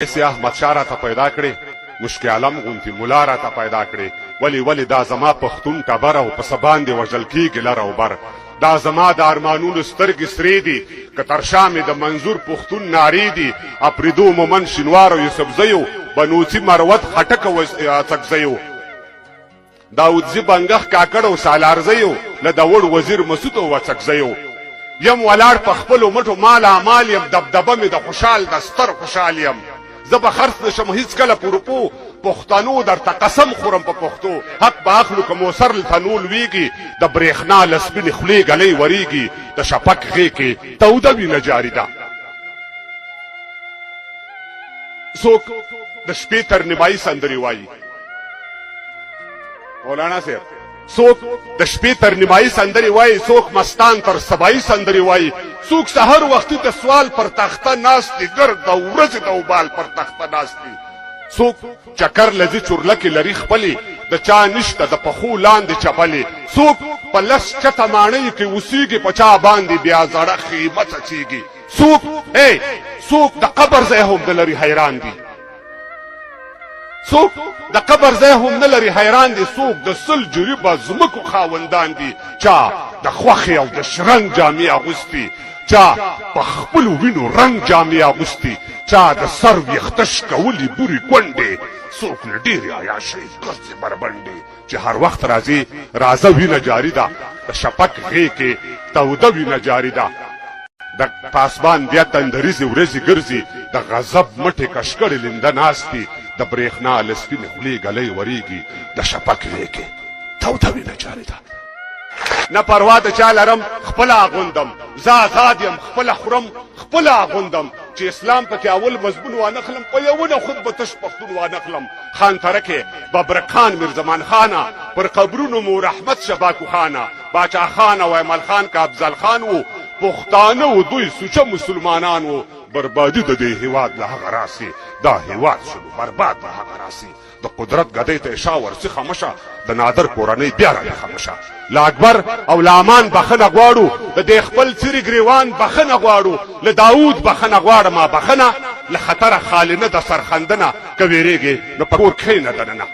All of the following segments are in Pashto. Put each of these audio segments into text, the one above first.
ایسی احمد شاه راته پیدا کړې، مشکي عالم غوندې ملا راته پیدا کړې. ولې دا زما پښتون ټبر او په څه باندې وژل کېږي لر او بر. دا زما د ارمانونو سترګې سرې دي، که تر شا مې د منظور پښتون نارې دي. اپریدو مومن شینوار او یوسفزیو، بنوڅي مروت خټک او څکزیو، داودزي بنګخ کاکړ او سالارزیو، له داوړ وزیر مسعود او څکزیو. یم ولاړ په خپلو مټو مال اعمال یم، دبدبه مې د خوشحال د ستر خوشحال یم. زه به خرڅ نشم هیڅکله په روپو، پښتنو درته قسم خورم په پښتو. حق به اخلو که موسر التنول ویږي، د برېښنا له سپینې خولې ګلۍ وریږي، د شپک غې کې توده وینه جاري ده. څوک د شپې تر نیمایي سندرې وایي، مولانا صاحب، څوک د شپې تر نیمایي سندرې وایي، څوک مستان تر سبایي سندرې وایي، څوک سحر وختي د سوال پر تخته ناست دي، ګرد د ورځې د اوبال پر تخته ناست دي. څوک چکر لذي چورلکې لري خپلې، د چا نشته د پښو لاندې چپلې. څوک په لس چته ماڼۍ کې اوسېږي، په چا باندې بیا زړه خیمه څڅېږي. څوک د قبر ځای هم نه لري حیران دي، څوک د قبر ځای هم نه لري حیران دي. څوک د سل جریبه ځمکو خاوندان دي، چا د خوښې او د شرنګ جامې اغوستي، چا په خپلو وینو رنګ جامې اغوستي، چا د سر ویښته شکولي بورې کونډې، څوک له ډېرې عیاشۍ ګرځي بربنډې. چې هر وخت راځي رازه وینه جاري ده، د شپک غې کې توده وینه جاري ده. د پاسبان بیا تندریزې ورځې ګرځي، د غضب مټې کشکړې لنده ناست دي، د برېښنا له سپینې خولې ګلۍ وریږي، د شپک غې کې توده وینه جاري ده. نه پروا د چا لرم خپله اغوندم، زه آزاد یم خپله خورم خپله اغوندم. چې اسلام پکې اول مضمون وانخلم، په یوونه خود به تش پښتون وانخلم. خان ترکې ببرک خان میرزمان خانه، پر قبرونو مو رحمت شباکو خانه. باچا خان او ایمل خان که افضل خان و، پښتانه و دوی سوچه مسلمانان و. بربادي د دې هیواد له هغه راسي، دا هیواد شلو برباد له هغه راسي. د قدرت ګدۍ ته اشا ورڅي خمشه، د نادر کورنۍ بیا راته خمشه. له اکبر او له امان بخښنه غواړو، د دې خپل څیرې ګریوان بخښنه غواړو. له داود بخښنه غواړمه بخښنه، له خطره خالي نه د سرخندنه. که ویرېږې نو په کور کښېنه دننه.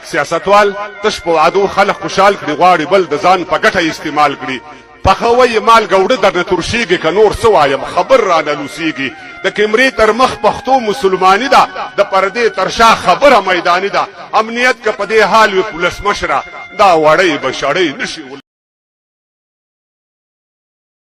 سیاستوال تش په وعدو خلک خوشحال کړي، غواړي بل د ځان په ګټه استعمال کړي. پخوی مالګه وړه درنه ترشیږي، که نور څه وایم خبر رانه لوسیږي. د کیمرې تر مخ پښتو مسلماني ده، د پردې تر شا خبره میداني ده. امنیت که په دې حال وي پولیس مشره، دا وړی به شړی نشي